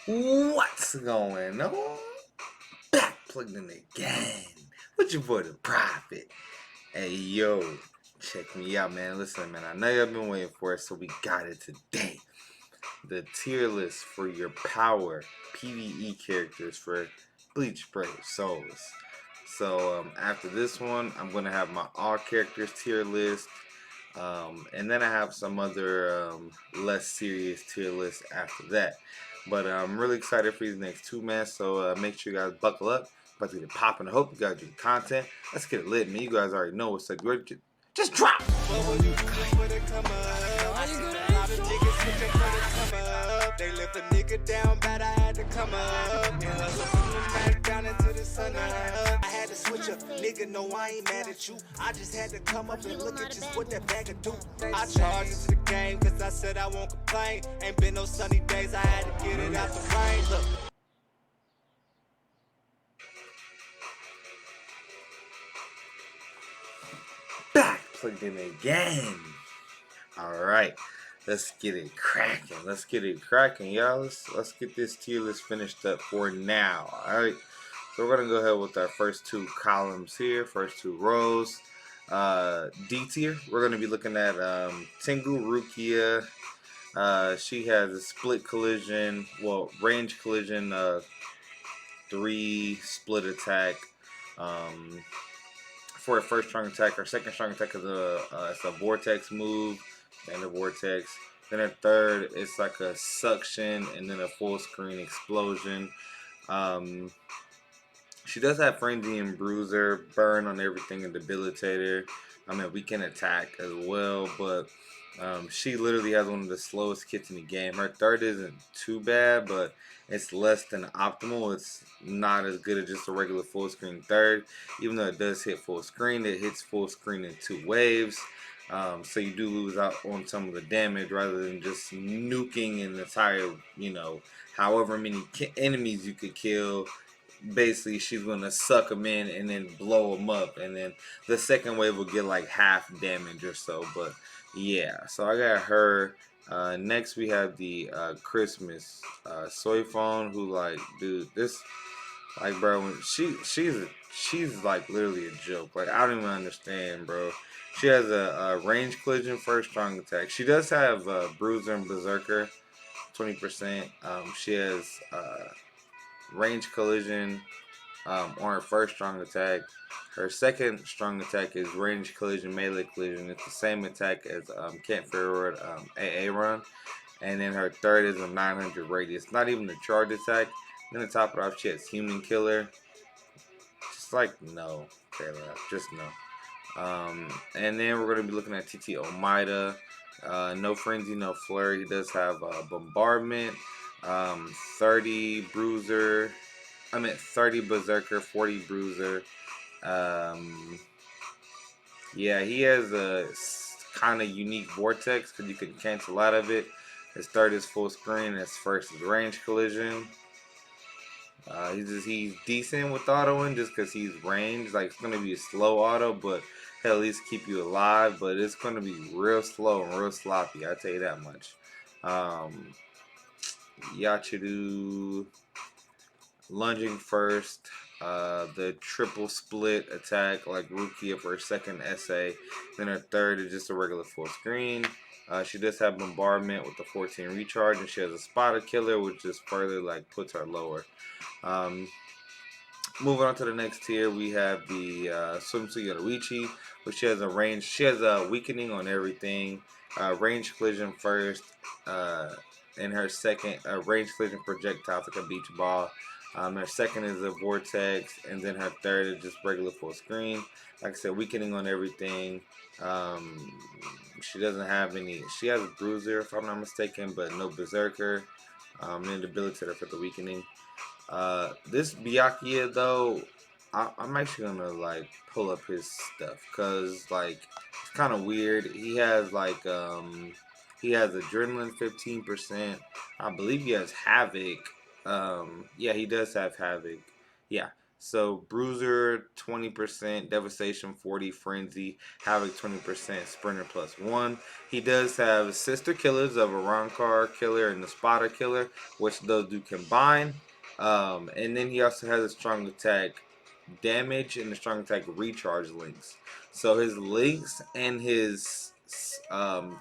What's going on? Back plugged in again with your boy the Prophet. Hey yo, check me out, man. Listen, man, I know y'all been waiting for it, so we got it today. The tier list for your power PvE characters for Bleach Brave Souls. So after this one, I'm gonna have my all characters tier list. And then I have some other less serious tier lists after that. But I'm really excited for these next two, man. So make sure you guys buckle up. About to get it popping. I hope you guys do the content. Let's get it lit, man. You guys already know what's up. You ready? Just drop. They left a nigga down bad, I had to come up. And hustle from the night down into the sun. I had to switch up, nigga, no, I ain't mad at you. I just had to come up and look at just what that bag of do. I charged into the game, cause I said I won't complain. Ain't been no sunny days, I had to get it out the rain. Look. Back plugged in again. Alright. Let's get it cracking. Let's get it cracking, y'all. Let's get this tier list finished up for now. Alright. So we're gonna go ahead with our first two columns here, first two rows. D tier, we're gonna be looking at Tengu Rukia. She has a split collision, well, range collision, 3 split attack. For her first strong attack, her second strong attack is it's a vortex move. And the vortex. Then a third, it's like a suction and then a full screen explosion. She does have frenzy and bruiser, burn on everything and debilitator. I mean, we can attack as well, but she literally has one of the slowest kits in the game. Her third isn't too bad, but it's less than optimal. It's not as good as just a regular full screen third. Even though it does hit full screen, it hits full screen in 2 waves. So you do lose out on some of the damage rather than just nuking an entire, however many enemies you could kill. Basically, she's going to suck them in and then blow them up. And then the second wave will get like half damage or so. But yeah, so I got her. Next, we have the Christmas soy phone, who like, dude, this, like, bro, she's like literally a joke. Like, I don't even understand, bro. She has a range collision, first strong attack. She does have bruiser and berserker, 20%. She has range collision on her first strong attack. Her second strong attack is range collision, melee collision. It's the same attack as Kent Fairwood AA run. And then her third is a 900 radius. Not even a charge attack. Then to top it off, she has human killer. Just like, no, Taylor, just no. And then we're going to be looking at TT Omaida. No frenzy, no flurry. He does have bombardment, 30 bruiser. 30 berserker, 40 bruiser. Yeah, he has a kind of unique vortex because you can cancel out of it. His third is full screen. His first is range collision. He's decent with autoing just because he's ranged. Like, it's gonna be a slow auto, but he'll at least keep you alive. But it's gonna be real slow and real sloppy. I tell you that much. Yachidu lunging first. The triple split attack like Rukia for her second essay. Then her third is just a regular full screen. She does have bombardment with the 14 recharge, and she has a spotter killer, which just further like puts her lower. Moving on to the next tier, we have the Swimsuit Yoruichi, which she has a range. She has a weakening on everything. Range collision first, and her second range collision projectile like a beach ball. Her second is a vortex, and then her third is just regular full screen. Like I said, weakening on everything. She doesn't have any. She has a bruiser, if I'm not mistaken, but no berserker. And debilitator for the weakening. This Byakuya though, I'm actually gonna like pull up his stuff because like it's kind of weird. He has like he has adrenaline 15%. I believe he has havoc. Yeah, he does have havoc. Yeah, So Bruiser 20%, Devastation 40, Frenzy, Havoc 20%, Sprinter +1. He does have Sister Killers of a Rankar Killer and the Spotter Killer, which those do combine. And then he also has a strong attack damage and the strong attack recharge links. So his links and his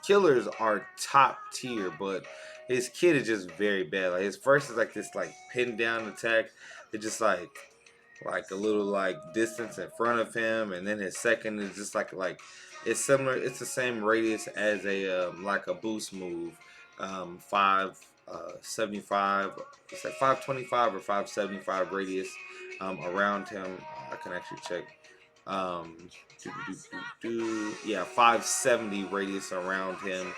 killers are top tier, but his kit is just very bad. Like his first is like this like pin down attack. It's just like a little like distance in front of him, and then his second is just like it's similar. It's the same radius as a like a boost move, 575. It's like 525 or 575 radius around him. I can actually check. Yeah, 570 radius around him,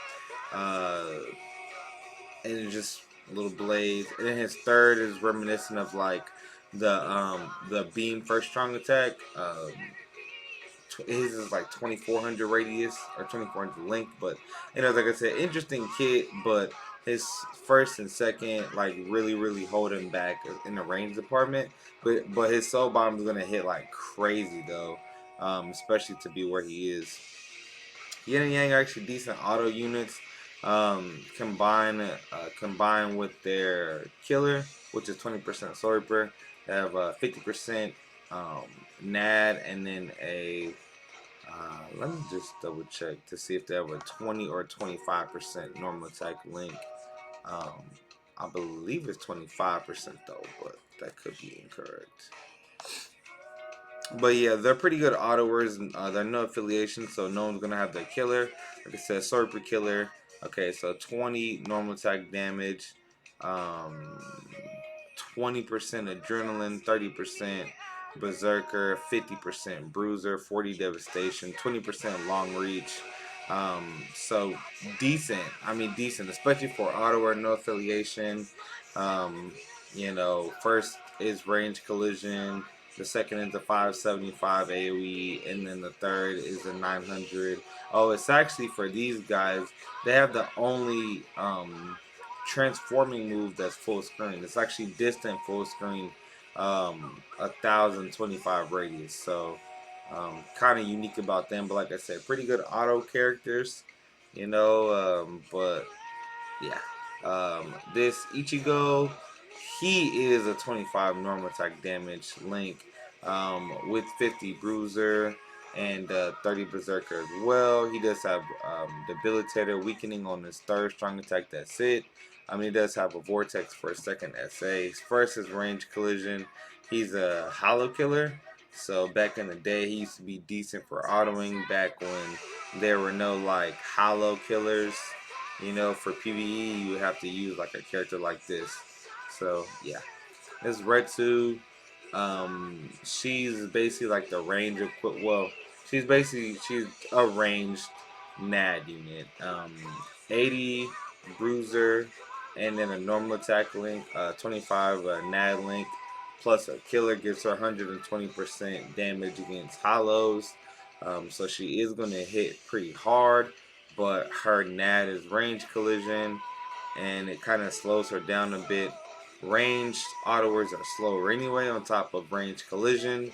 and it's just little blades. And then his third is reminiscent of like the beam first strong attack. His is like 2400 radius or 2400 length, but like I said, interesting kit. But his first and second like really hold him back in the range department. But his soul bomb is gonna hit like crazy though, especially to be where he is. Yin and Yang are actually decent auto units. Combine with their killer, which is 20% Sorper. They have 50% NAD, and then a let me just double check to see if they have a 20 or 25% normal attack link. I believe it's 25% though, but that could be incorrect. But yeah, they're pretty good autoers. They're no affiliation, so no one's gonna have their killer. Like I said, Sorper killer. Okay, so 20 normal attack damage, 20% adrenaline, 30% berserker, 50% bruiser, 40 devastation, 20% long reach. So decent. I mean decent, especially for autoer, no affiliation. Um, first is range collision. The second is the 575 AoE, and then the third is the 900. Oh, it's actually for these guys. They have the only transforming move that's full screen. It's actually distant full screen, 1025 radius. So kind of unique about them. But like I said, pretty good auto characters. But yeah. This Ichigo, he is a 25 normal attack damage link with 50 bruiser and 30 berserker as well. He does have debilitator weakening on his third strong attack. That's it. He does have a vortex for his second SA. His first is range collision. He's a hollow killer. So back in the day, he used to be decent for autoing back when there were no like hollow killers. For PvE, you would have to use like a character like this. So yeah, this Retsu, she's basically like the range of she's a ranged NAD unit. 80 bruiser, and then a normal attack link, 25 NAD link, plus a killer gives her 120% damage against hollows. So she is going to hit pretty hard, but her NAD is range collision, and it kind of slows her down a bit. Ranged autoers are slower anyway, on top of range collision.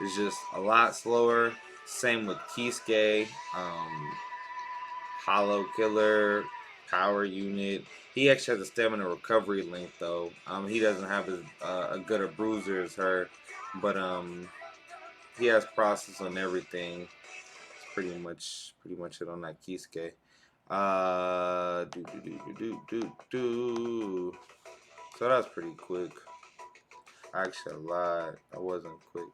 It's just a lot slower. Same with Kisuke, Hollow Killer, Power Unit. He actually has a stamina recovery link though. He doesn't have as a good a bruiser as her, but he has process on everything. It's pretty much it on that Kisuke. So that's pretty quick. Actually, a lot. That wasn't quick.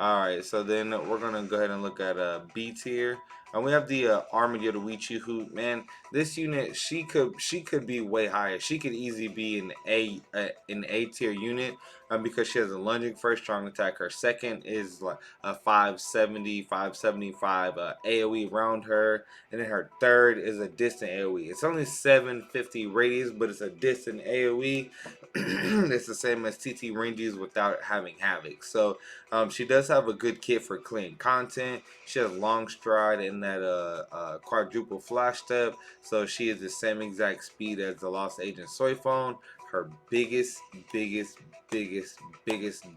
Alright, so then we're gonna go ahead and look at B tier. And we have the Armadillo Wichi, who, man, this unit, she could be way higher. She could easily be an A tier unit, because she has a lunging first strong attack. Her second is like a 570, 575 AoE around her, and then her third is a distant AoE. It's only 750 radius, but it's a distant AoE. It's the same as TT ranges without having Havoc. So she does have a good kit for clean content. She has long stride and that quadruple flash step. So she is the same exact speed as the Lost Agent Soy Phone. her biggest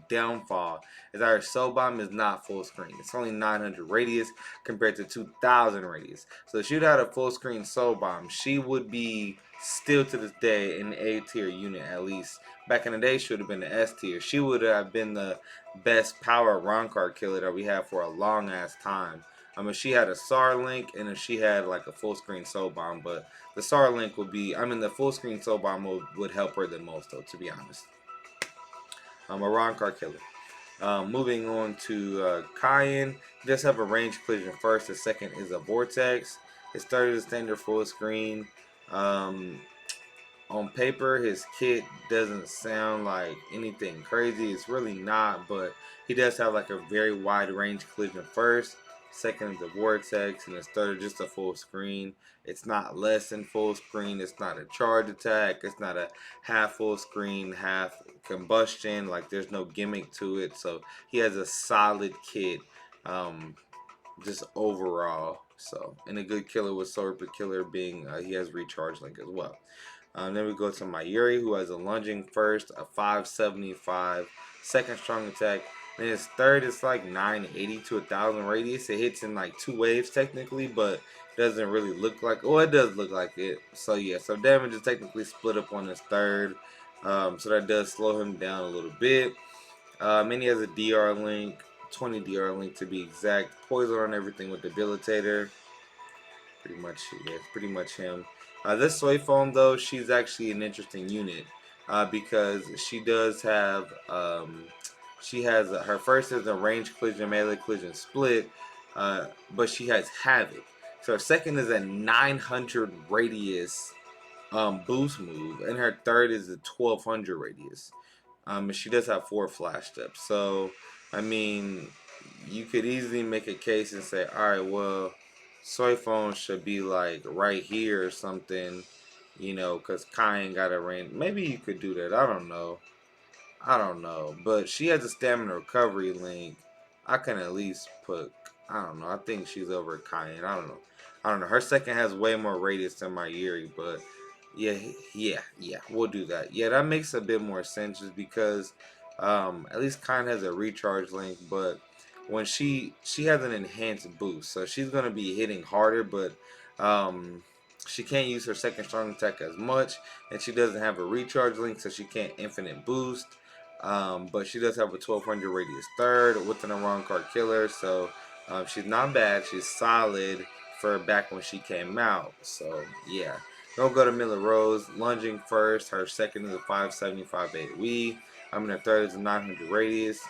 downfall is that her soul bomb is not full screen. It's only 900 radius compared to 2000 radius. So if she'd had a full screen soul bomb, she would be still to this day an A tier unit at least. Back in the day, she would have been the S tier. She would have been the best power Ron card killer that we had for a long ass time. I mean, she had a SAR link and if she had like a full screen soul bomb, but the SAR link would be, I mean, the full screen soul bomb would help her the most, though, to be honest. A Ron card killer. Moving on to Cayenne. He does have a range collision first. The second is a vortex. His third is standard full screen. On paper, his kit doesn't sound like anything crazy. It's really not, but he does have like a very wide range collision first. Second is the vortex, and his third is just a full screen. It's not less than full screen. It's not a charge attack. It's not a half full screen, half combustion. Like there's no gimmick to it. So he has a solid kit, just overall. So and a good killer with Sword Killer being he has recharge link as well. Then we go to Mayuri, who has a lunging first, a 575, second strong attack. And his third is like 980 to 1000 radius. It hits in like 2 waves technically, but doesn't really look like. Oh, it does look like it. So yeah, so damage is technically split up on his third. So that does slow him down a little bit. And he has a DR link, 20 DR link to be exact. Poison on everything with Debilitator. Pretty much, yeah, it's pretty much him. This soy phone though, she's actually an interesting unit because she does have, she has her first is a range collision, melee collision split, but she has Havoc. So her second is a 900 radius boost move, and her third is a 1200 radius. And she does have 4 flash steps. So, I mean, you could easily make a case and say, all right, well, soy phone should be like right here or something, you know, because Cayenne got a range. Maybe you could do that. I don't know. I don't know. But she has a stamina recovery link. I can at least put, I don't know. I think she's over Cayenne. I don't know. I don't know. Her second has way more radius than my Yuri, but yeah, we'll do that. Yeah, that makes a bit more sense just because at least Cayenne has a recharge link, but when she has an enhanced boost, so she's gonna be hitting harder, but she can't use her second strong attack as much, and she doesn't have a recharge link, so she can't infinite boost. But she does have a 1200 radius third within a wrong card killer, so she's not bad. She's solid for back when she came out. So yeah, don't go to Miller Rose. Lunging first, her second is a 575 AoE. I mean her third is a 900 radius.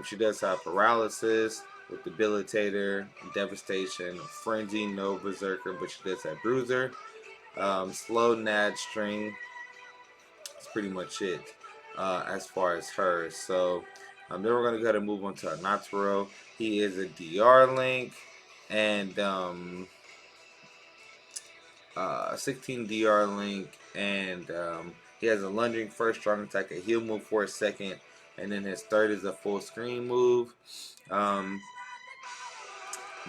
She does have paralysis with debilitator, devastation, frenzy, no berserker, but she does have bruiser. Slow nad string. That's pretty much it as far as her. So then we're gonna go ahead and move on to Nataro. He is a DR link and 16 DR link, and he has a lunging first, strong attack, a heal move for a second, and then his third is a full screen move.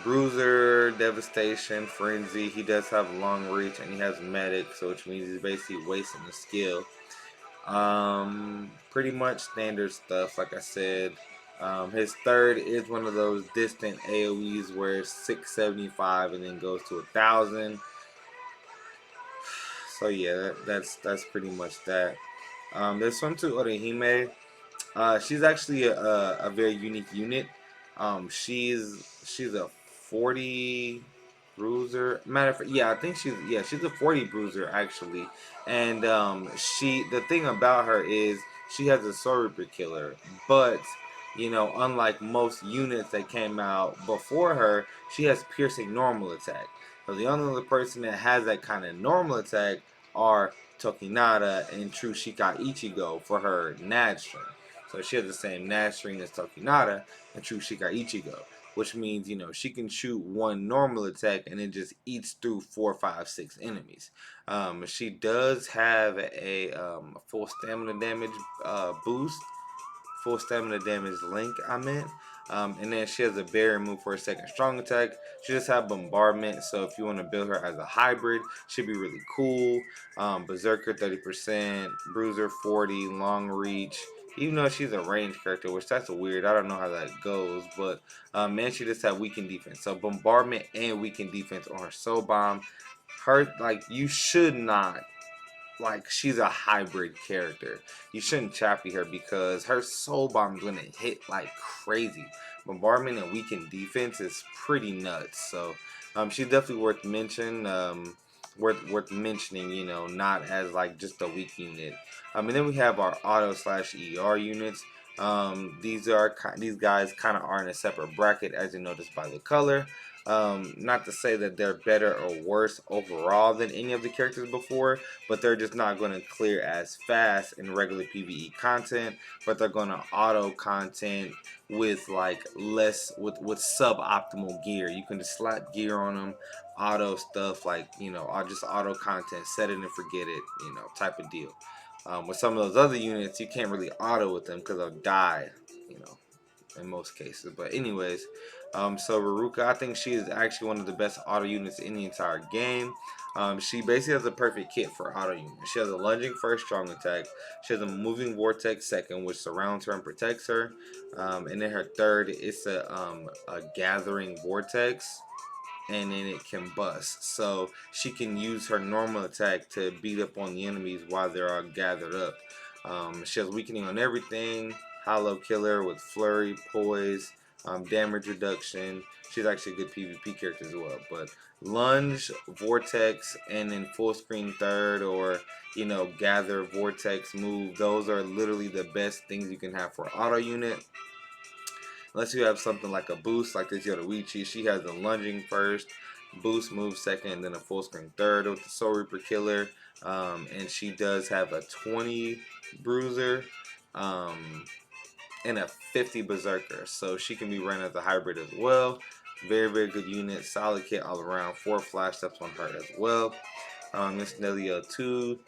Bruiser, devastation, frenzy. He does have long reach, and he has medic, so which means he's basically wasting the skill. Pretty much standard stuff, like I said. His third is one of those distant AoEs where it's 675 and then goes to 1000. So yeah, that's pretty much that. There's one to Orihime. She's actually a very unique unit. She's a 40 bruiser. Matter of fact, yeah, I think she's a 40 bruiser actually. And the thing about her is she has a sword killer, but you know, unlike most units that came out before her, she has piercing normal attack. So the only other person that has that kind of normal attack are Tokinata and True Shika Ichigo for her Nad string. So she has the same Nad string as Tokinata and True Shika Ichigo, which means, you know, she can shoot one normal attack and it just eats through 4, 5, 6 enemies. She does have a full stamina damage boost, full stamina damage link, I meant. And then she has a barrier move for a second strong attack. She just have bombardment, so if you want to build her as a hybrid, she'd be really cool. Berserker 30%, Bruiser 40, long reach. Even though she's a range character, which that's weird. I don't know how that goes, but man, she just have weakened defense. So bombardment and weakened defense on her soul bomb. Her like you should not like she's a hybrid character. You shouldn't chappy her because her soul bomb's gonna hit like crazy. Bombardment and weakened defense is pretty nuts. So she's definitely worth mention. Worth mentioning. You know, not as like just a weak unit. And then we have our auto slash ER units. These guys kind of are in a separate bracket, as you notice by the color. Not to say that they're better or worse overall than any of the characters before, but they're just not going to clear as fast in regular PvE content, but they're going to auto content with like less with suboptimal gear. You can just slap gear on them, auto stuff like, you know, or just auto content, set it and forget it, you know, type of deal. With some of those other units, you can't really auto with them because they'll die, you know, in most cases. But anyways, so Ruruka, I think she is actually one of the best auto units in the entire game. She basically has a perfect kit for auto units. She has a lunging first strong attack. She has a moving vortex second, which surrounds her and protects her. And then her third, it's a gathering vortex, and then it can bust. So she can use her normal attack to beat up on the enemies while they're all gathered up. She has weakening on everything, hollow killer with flurry, poise, damage reduction. She's actually a good PvP character as well. But lunge, vortex, and then full screen third, or you know, gather, vortex, move. Those are literally the best things you can have for auto unit. Unless you have something like a boost, like this Yoruichi, she has a lunging first, boost move second, and then a full screen third with the Soul Reaper Killer. And she does have a 20 bruiser and a 50 berserker, so she can be run as a hybrid as well. Very, very good unit, solid kit all around. 4 flash steps on her as well. Miss Nelia 2.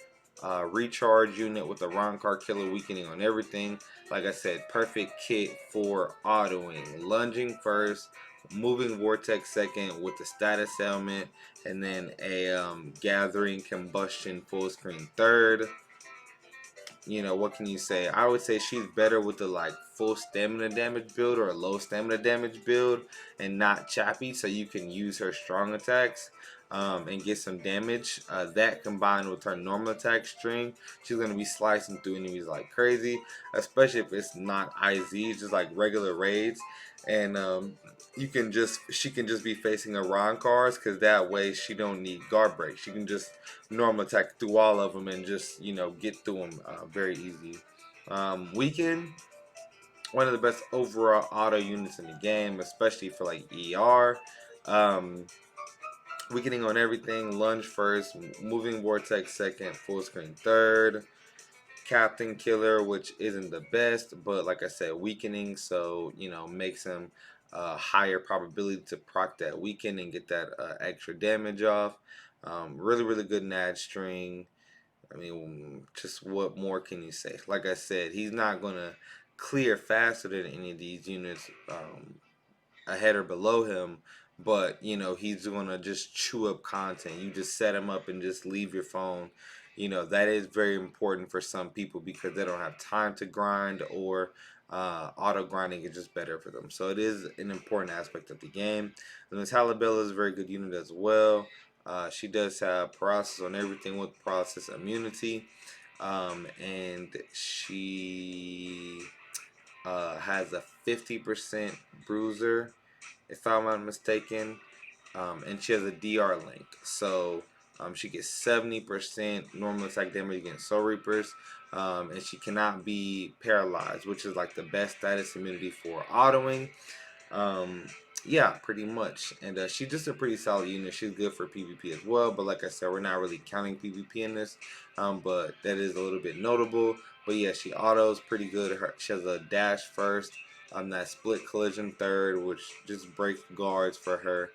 Recharge unit with the Ronkar killer weakening on everything. Like I said, perfect kit for autoing. Lunging first, moving vortex second with the status element, and then a gathering combustion full screen third. You know, what can you say? I would say she's better with the like full stamina damage build or a low stamina damage build and not chappy, so you can use her strong attacks and get some damage. That combined with her normal attack string, she's going to be slicing through enemies like crazy, especially if it's not IZ, just like regular raids. And she can just be facing Iran cars, because that way she don't need guard break. She can just normal attack through all of them and just, you know, get through them very easy. Weekend, one of the best overall auto units in the game, especially for like ER. Weakening on everything, lunge first, moving vortex second, full screen third. Captain Killer, which isn't the best, but like I said, weakening, so you know, makes him higher probability to proc that weaken and get that extra damage off. Really, really good Nad string. I mean, just what more can you say? Like I said, he's not gonna clear faster than any of these units ahead or below him, but you know, he's gonna just chew up content. You just set him up and just leave your phone. You know, that is very important for some people because they don't have time to grind, or auto grinding is just better for them. So it is an important aspect of the game. And Miss Halabella is a very good unit as well. She does have paralysis on everything with paralysis immunity, and she has a 50% bruiser, if I'm not mistaken, and she has a DR link, so she gets 70% normal attack damage against Soul Reapers, and she cannot be paralyzed, which is like the best status immunity for autoing. Yeah, pretty much. And she's just a pretty solid unit. She's good for PvP as well, but like I said, we're not really counting PvP in this, but that is a little bit notable. But yeah, she autos pretty good. She has a dash first, that split collision third, which just breaks guards for her.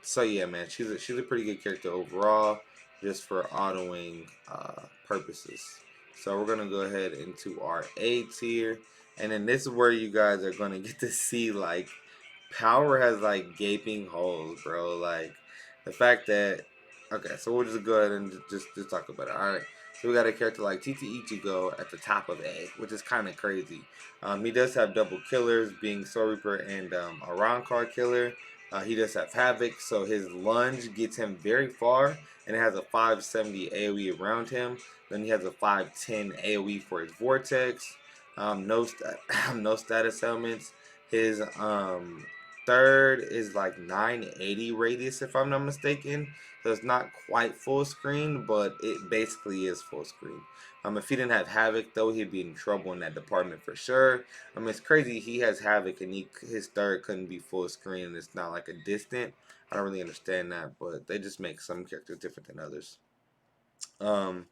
So yeah, man, she's a pretty good character overall, just for autoing purposes. So we're gonna go ahead into our A tier. And then this is where you guys are gonna get to see like power has like gaping holes, bro. Like the fact that okay, so we'll just go ahead and just talk about it. All right. So we got a character like TT Ichigo at the top of A, which is kind of crazy. He does have double killers, being Soul Reaper and a round card killer. He does have Havoc, so his lunge gets him very far, and it has a 570 AoE around him. Then he has a 510 AoE for his Vortex. No status elements. His third is like 980 radius, if I'm not mistaken. So it's not quite full screen, but it basically is full screen. If he didn't have Havoc, though, he'd be in trouble in that department for sure. It's crazy. He has Havoc, and his third couldn't be full screen, and it's not like a distant. I don't really understand that, but they just make some characters different than others. But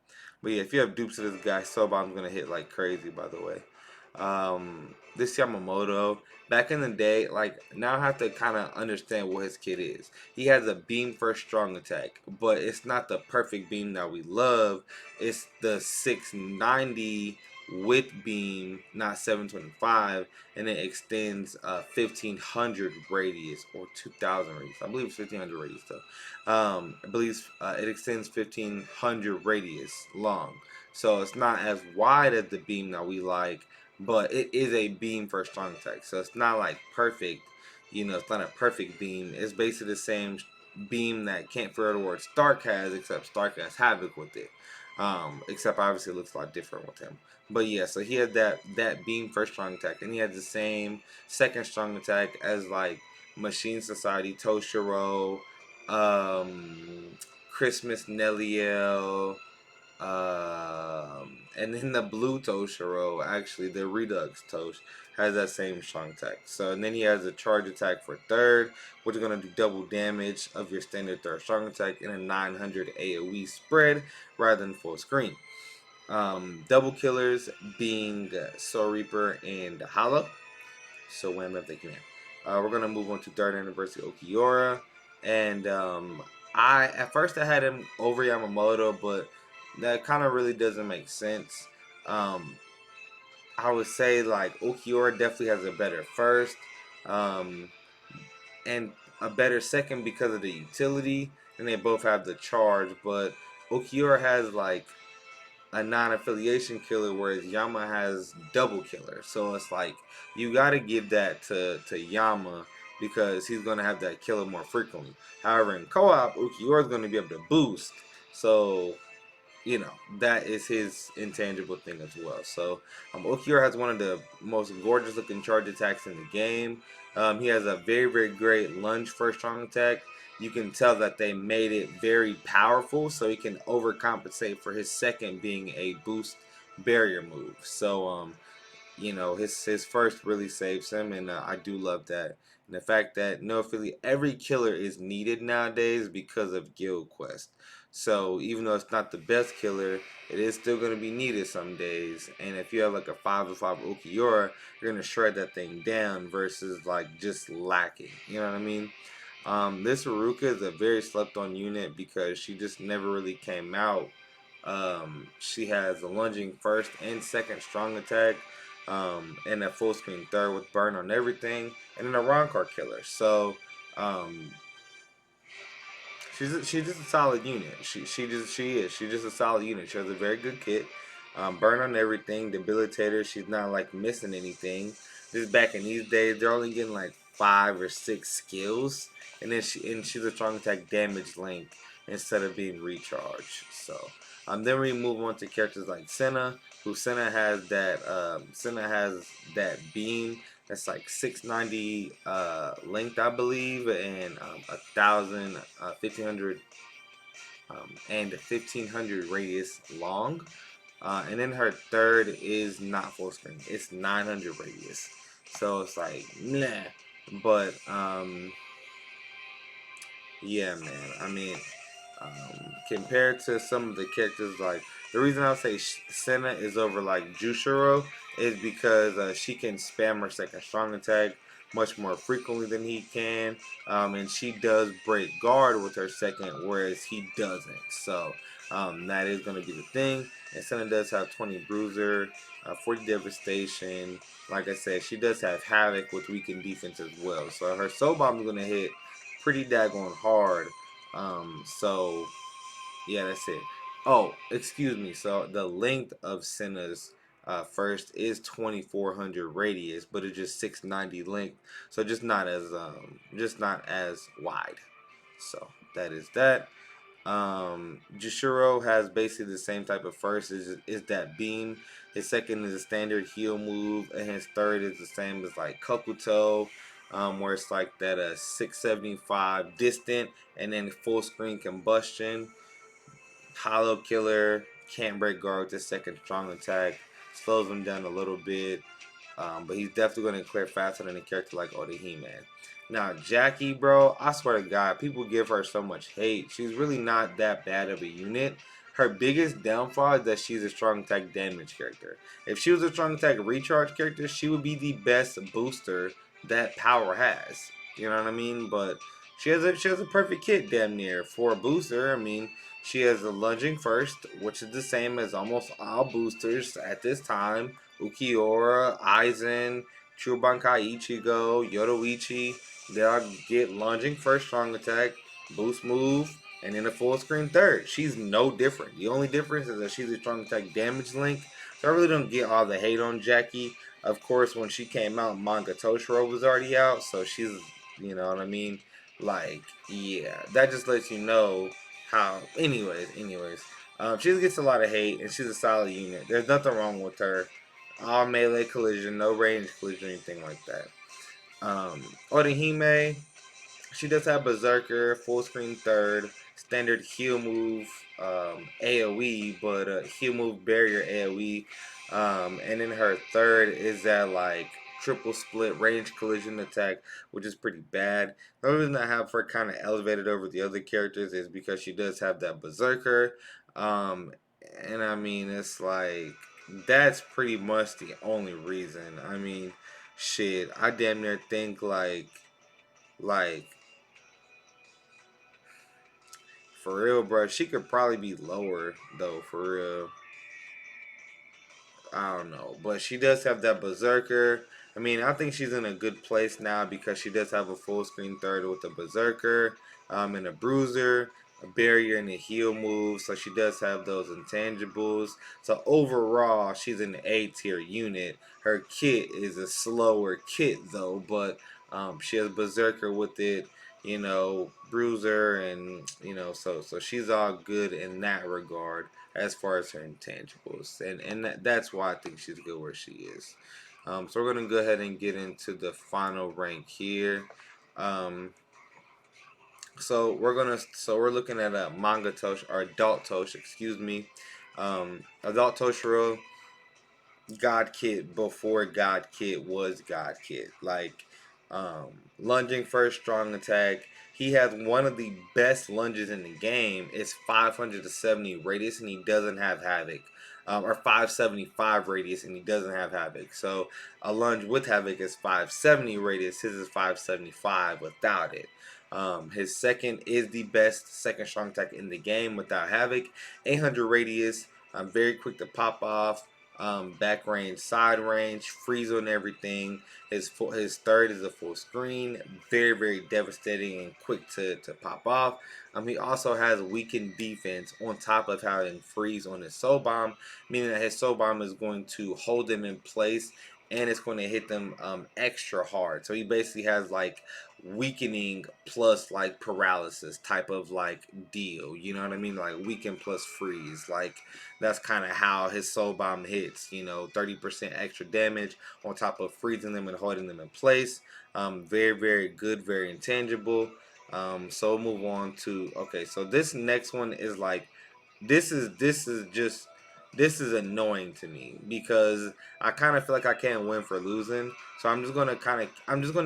yeah, if you have dupes of this guy, Soulbomb's gonna hit like crazy, by the way. This Yamamoto, back in the day, like now I have to kind of understand what his kit is. He has a beam first strong attack, but it's not the perfect beam that we love. It's the 690 with beam, not 725, and it extends 1500 radius or 2000 radius. I believe it's 1500 radius though. I believe it extends 1500 radius long, so it's not as wide as the beam that we like, but it is a beam for strong attack. So it's not like perfect, it's not a perfect beam. It's basically the same beam that Can't Fear the Word Stark has, except Stark has Havoc with it. Except obviously it looks a lot different with him. But yeah, so he had that beam for strong attack, and he had the same second strong attack as like Machine Society, Toshiro, Christmas Nelliel, and then the blue Toshiro, actually the Redux Tosh, has that same strong attack. So and then he has a charge attack for third, which is gonna do double damage of your standard third strong attack in a 900 AoE spread rather than full screen. Double killers being Soul Reaper and Hollow. So wham if they can. We're gonna move on to third anniversary Okiura, and I at first I had him over Yamamoto, but that kind of really doesn't make sense. I would say like Okiura definitely has a better first, um, and a better second because of the utility, and they both have the charge. But Okiura has like a non-affiliation killer, whereas Yama has double killer. So it's like you gotta give that to Yama because he's gonna have that killer more frequently. However, in co-op, Ukiura is gonna be able to boost. So that is his intangible thing as well. So Okiura has one of the most gorgeous looking charge attacks in the game. He has a very, very great lunge first strong attack. You can tell that they made it very powerful, so he can overcompensate for his second being a boost barrier move. So his first really saves him, and I do love that. And the fact that no affiliate, every killer is needed nowadays because of Guild Quest. So even though it's not the best killer, it is still going to be needed some days. And if you have like a 5-5 Ukiura, you're going to shred that thing down versus like just lacking. You know what I mean? This Haruka is a very slept on unit because she just never really came out. She has a lunging first and second strong attack, and a full screen third with burn on everything, and then a round card killer. So she's just a solid unit. She's just a solid unit. She has a very good kit. Burn on everything, debilitator. She's not like missing anything. Just back in these days, they're only getting like 5 or 6 skills, and then she's a strong attack damage link instead of being recharged. So then we move on to characters like Senna, who Senna has that beam that's like 690 length, I believe, and 1500 and 1500 radius long. And then her third is not full screen; it's 900 radius. So it's like nah, but yeah, man. I mean, compared to some of the characters, like the reason I would say Senna is over like Jushiro is because she can spam her second strong attack much more frequently than he can, and she does break guard with her second, whereas he doesn't. So That is going to be the thing. And Senna does have 20 Bruiser, 40 Devastation. Like I said, she does have Havoc with weakened defense as well. So her Soul Bomb is going to hit pretty daggone hard. So yeah, that's it. Oh, excuse me. So the length of Senna's first is 2400 radius, but it's just 690 length. So just not as wide. So that is that. Jushiro has basically the same type of first is that beam. His second is a standard heal move, and his third is the same as like Kokuto, where it's like that 675 distant and then full screen combustion. Hollow Killer can't break guard with his second strong attack, slows him down a little bit, but he's definitely going to clear faster than a character like Orihime. Now, Jackie, bro, I swear to God, people give her so much hate. She's really not that bad of a unit. Her biggest downfall is that she's a strong attack damage character. If she was a strong attack recharge character, she would be the best booster that Power has. You know what I mean? But she has a perfect kit damn near for a booster. I mean, she has a lunging first, which is the same as almost all boosters at this time. Ukiora, Aizen, Chubankai Ichigo, Yoruichi, they all get lunging first strong attack, boost move, and then a full screen third. She's no different. The only difference is that she's a strong attack damage link. So I really don't get all the hate on Jackie. Of course, when she came out, manga Toshiro was already out, so she's, you know what I mean? Like, yeah, that just lets you know how. Anyways, she just gets a lot of hate, and she's a solid unit. There's nothing wrong with her. All melee collision, no range collision, anything like that. Orihime, she does have Berserker, full screen third, standard heal move, AoE, but heal move barrier AoE. And then her third is that like triple split range collision attack, which is pretty bad. The only reason I have her kind of elevated over the other characters is because she does have that Berserker. Um, and I mean, it's like, that's pretty much the only reason. I mean, shit, I damn near think like for real, bro. She could probably be lower though, for real. I don't know, but she does have that Berserker. I mean, I think she's in a good place now because she does have a full screen third with a Berserker, and a Bruiser, a barrier, and a heal move. So she does have those intangibles. So overall, she's an A tier unit. Her kit is a slower kit though, but she has Berserker with it. You know, Bruiser, and so she's all good in that regard as far as her intangibles, and that's why I think she's good where she is. So we're gonna go ahead and get into the final rank here. So we're looking at a manga Tosh or adult Tosh, excuse me. Adult Toshiro God Kit before God Kit was God Kit. Like, lunging first strong attack. He has one of the best lunges in the game. It's 570 radius, and he doesn't have Havoc. Or 575 radius, and he doesn't have Havoc. So a lunge with Havoc is 570 radius. His is 575 without it. His second is the best second strong attack in the game without Havoc. 800 radius. Very quick to pop off. Back range, side range, freeze on everything. His third is a full screen, very devastating and quick to pop off. He also has weakened defense on top of having freeze on his soul bomb, meaning that his soul bomb is going to hold them in place and it's going to hit them extra hard. So he basically has like weakening plus like paralysis type of like deal. You know what I mean? Like weaken plus freeze. Like that's kind of how his soul bomb hits. 30% extra damage on top of freezing them and holding them in place. Very good, very intangible. So we'll move on to, okay. So this next one is like, this is annoying to me because I kind of feel like I can't win for losing. So I'm just gonna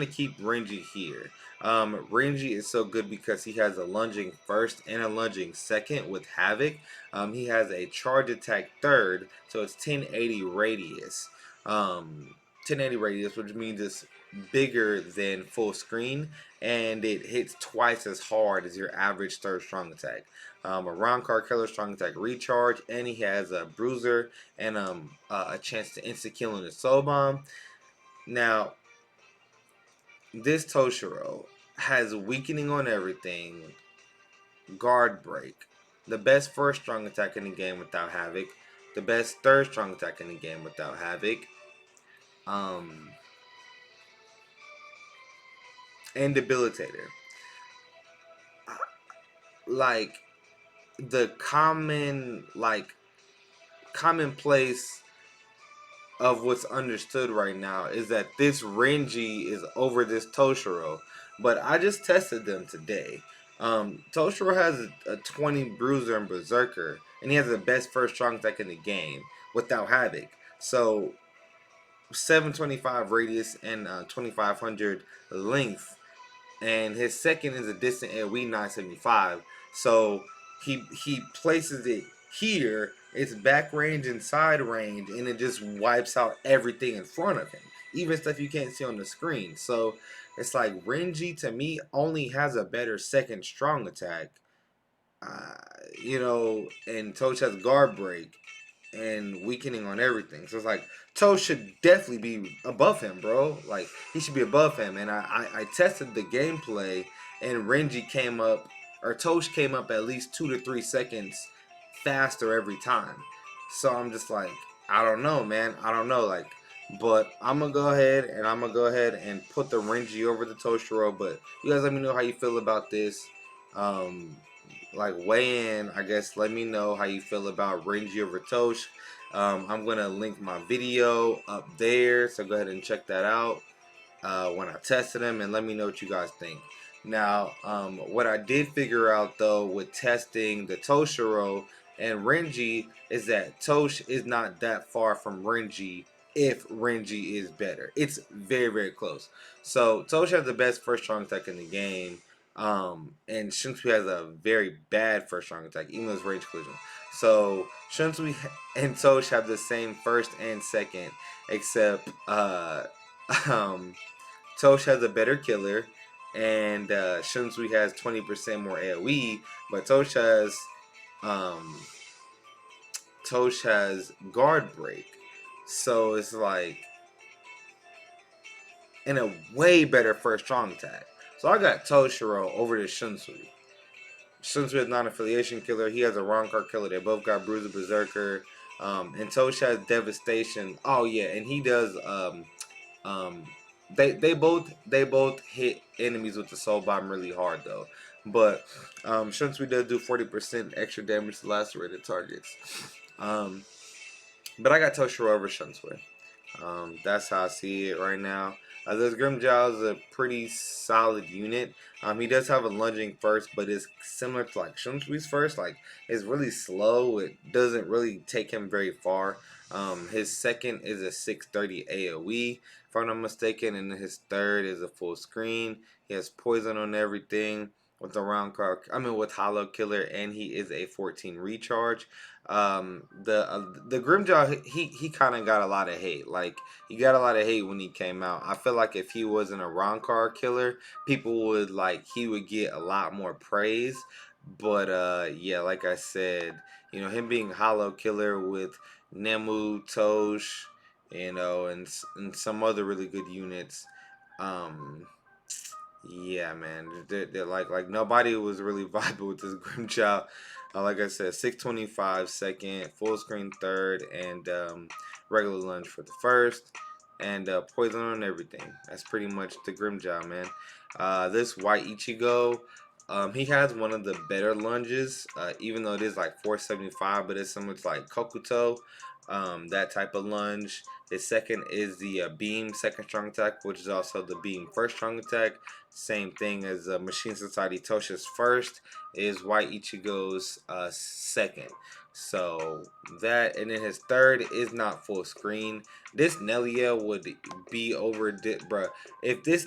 keep Renji here. Renji is so good because he has a lunging first and a lunging second with Havoc. He has a charge attack third, so it's 1080 radius. 1080 radius, which means it's bigger than full screen, and it hits twice as hard as your average third strong attack. A round card killer strong attack recharge, and he has a bruiser and a chance to insta kill in the soul bomb. Now, this Toshiro has weakening on everything, guard break, the best first strong attack in the game without havoc, the best third strong attack in the game without havoc, um, and debilitator. Like the commonplace of what's understood right now is that this Renji is over this Toshiro, but I just tested them today. Toshiro has a 20 bruiser and berserker, and he has the best first strong attack in the game without havoc. So 725 radius and 2500 length, and his second is a distant AoE 975. So he places it here. It's back range and side range, and it just wipes out everything in front of him, even stuff you can't see on the screen. So it's like Renji to me only has a better second strong attack, uh, and Touch has guard break and weakening on everything. So it's like Toe should definitely be above him, bro. Like he should be above him. And I tested the gameplay, and Renji came up, or Tosh came up at least 2 to 3 seconds faster every time. So I'm just like, I don't know, man. I don't know, like. But I'm gonna go ahead and put the Renji over the Toshiro. But you guys let me know how you feel about this. Like weigh in, I guess. Let me know how you feel about Renji over Tosh. I'm gonna link my video up there, so go ahead and check that out when I tested them, and let me know what you guys think. Now, what I did figure out though with testing the Toshiro and Renji is that Tosh is not that far from Renji if Renji is better. It's very, very close. So Tosh has the best first strong attack in the game. And Shunsui has a very bad first strong attack, even though it's range collision. So Shunsui and Tosh have the same first and second, except Tosh has a better killer, and Shunsui has 20% more AoE, but um, Tosh has guard break. So it's like in a way better first strong attack. So I got Toshiro over the Shunsui. Shunsui is non-affiliation killer. He has a wrong card killer. They both got Bruiser Berserker. And Tosh has Devastation. Oh yeah, and he does um they both hit enemies with the soul bomb really hard though. But Shunsui does do 40% extra damage to lacerated targets. But I got Toshiro over Shunsui. That's how I see it right now. This Grimmjow is a pretty solid unit. He does have a lunging first, but it's similar to like Shunsui's first. Like it's really slow. It doesn't really take him very far. His second is a 630 AoE, if I'm not mistaken, and his third is a full screen. He has poison on everything with the round card. With Hollow Killer, and he is a 14 recharge. The Grimmjow, he kind of got a lot of hate. Like he got a lot of hate when he came out. I feel like if he wasn't a round card killer, people would he would get a lot more praise. But yeah, like I said, him being Hollow Killer with Nemu, Tosh, and some other really good units. Yeah, man, they're like nobody was really vibing with this Grimmjow. Like I said, 625 second, full screen third, and regular lunge for the first, and poison on everything. That's pretty much the Grimmjow, man. This White Ichigo, he has one of the better lunges, even though it is like 475, but it's similar to like Kokuto, that type of lunge. His second is the beam second strong attack, which is also the beam first strong attack. Same thing as Machine Society Tosha's first is White Ichigo's second. So that, and then his third is not full screen. This Nelio would be over, bruh. If this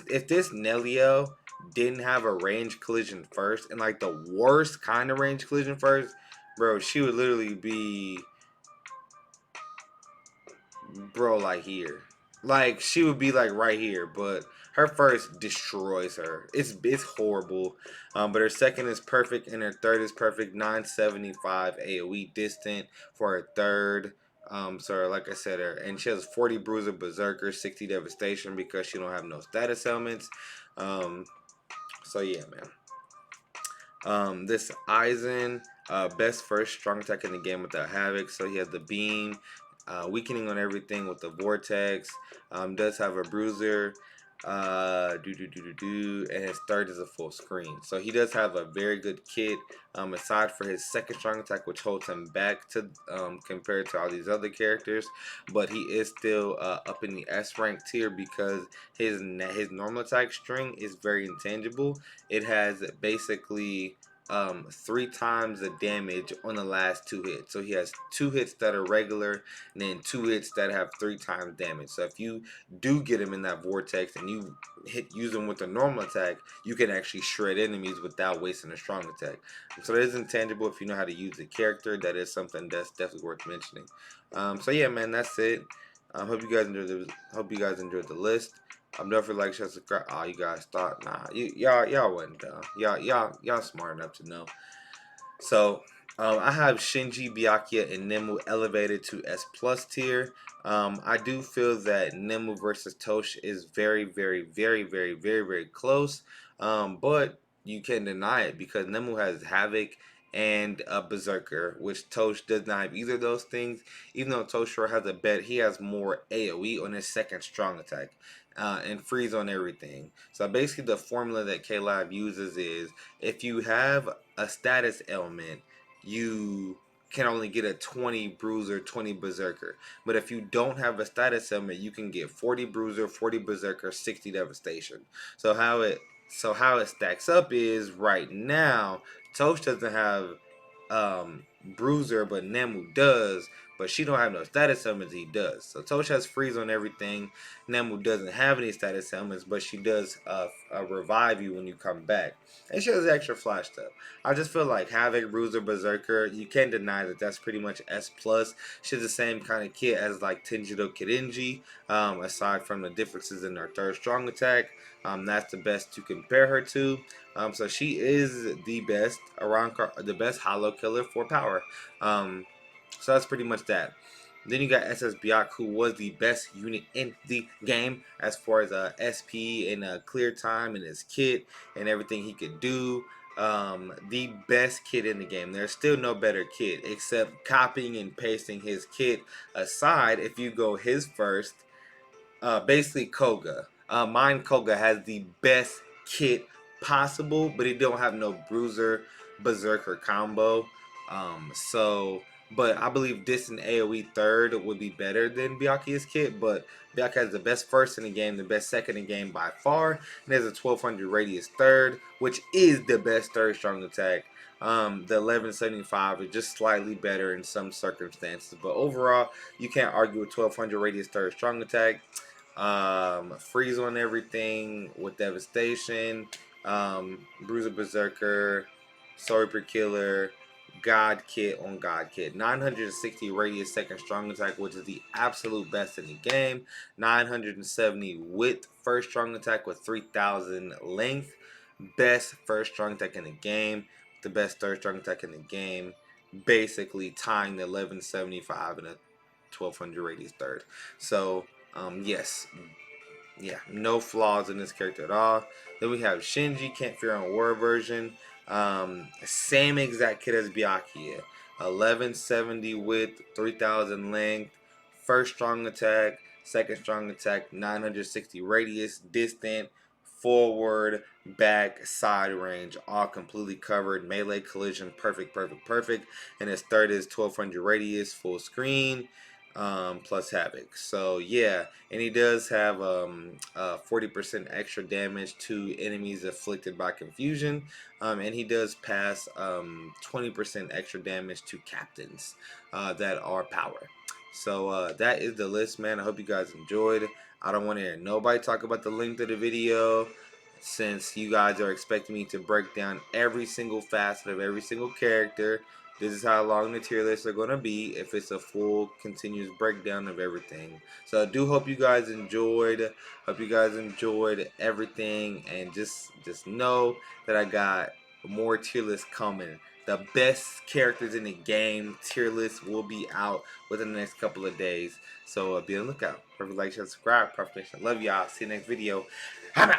Nelio didn't have a range collision first, and like the worst kind of range collision first, bro, she would literally be, bro, like here. Like she would be like right here, but her first destroys her. It's horrible. But her second is perfect and her third is perfect. 975 AOE distant for her third. So like I said, and she has 40 Bruiser Berserker, 60 Devastation because she don't have no status elements. Um, so yeah, man. This Aizen, best first strong attack in the game without Havoc. So he has the beam, weakening on everything with the vortex. Does have a bruiser. And his third is a full screen. So he does have a very good kit. Aside for his second strong attack, which holds him back to compared to all these other characters, but he is still up in the S rank tier because his normal attack string is very intangible. It has basically 3 times the damage on the last 2 hits. So he has 2 hits that are regular and then 2 hits that have 3 times damage. So if you do get him in that vortex and you use him with a normal attack, you can actually shred enemies without wasting a strong attack. So it is intangible if you know how to use the character. That is something that's definitely worth mentioning. So yeah, man, that's it. Hope you guys enjoyed the list. I'm definitely like, share, subscribe. Oh, you guys thought, nah, y'all wasn't dumb. Y'all smart enough to know. So, I have Shinji, Byakuya, and Nemu elevated to S plus tier. I do feel that Nemu versus Tosh is very, very, very, very, very, very close. But you can't deny it because Nemu has Havoc and a Berserker, which Tosh does not have either of those things. Even though Toshiro has a bet, he has more AoE on his second strong attack. And freeze on everything. So basically, the formula that K-Lab uses is if you have a status ailment, you can only get a 20 bruiser, 20 berserker. But if you don't have a status ailment, you can get 40 bruiser, 40 berserker, 60 devastation. So how it stacks up is right now, Tosh doesn't have bruiser, but Nemu does. But she don't have no status elements. He does. So Tosh has freeze on everything. Nemu doesn't have any status elements, but she does revive you when you come back. And she has extra flash stuff. I just feel like Havoc, Bruiser, Berserker, you can't deny that that's pretty much S plus. She's the same kind of kit as like Tenjiro Kirinji. Aside from the differences in her third strong attack, that's the best to compare her to. So she is the best the best hollow killer for power. So that's pretty much that. Then you got SS Byaku, who was the best unit in the game as far as SP and clear time and his kit and everything he could do. The best kit in the game. There's still no better kit except copying and pasting his kit aside. If you go his first, basically Koga. Mine Koga has the best kit possible, but he don't have no bruiser berserker combo. But I believe this and AoE third would be better than Byakuya's kit. But Byakuya has the best first in the game, the best second in the game by far, and there's a 1200 radius third, which is the best third strong attack. The 1175 is just slightly better in some circumstances, but overall, you can't argue with 1200 radius third strong attack. Freeze on everything with devastation. Bruiser Berserker, Soul Reaper Killer, God Kit on God Kit. 960 radius second strong attack, which is the absolute best in the game. 970 width first strong attack with 3000 length. Best first strong attack in the game. The best third strong attack in the game. Basically tying the 1175 and a 1200 radius third. So yes, yeah, no flaws in this character at all. Then we have Shinji, Can't Fear on War version. Same exact kit as Byakuya. 1170 width, 3000 length, first strong attack, second strong attack, 960 radius, distant, forward, back, side range, all completely covered. Melee collision, perfect, perfect, perfect. And his third is 1200 radius, full screen, plus Havoc. So yeah, and he does have 40% extra damage to enemies afflicted by confusion, and he does pass 20% extra damage to captains that are power. So that is the list, man. I hope you guys enjoyed. I don't want to hear nobody talk about the length of the video, since you guys are expecting me to break down every single facet of every single character. this is how long the tier lists are going to be if it's a full continuous breakdown of everything. So I do hope you guys enjoyed. Hope you guys enjoyed everything, and just know that I got more tier lists coming. The best characters in the game tier list will be out within the next couple of days. So be on the lookout. Perfect, like, share, subscribe. Perfect. Love y'all. See you next video. I'm out.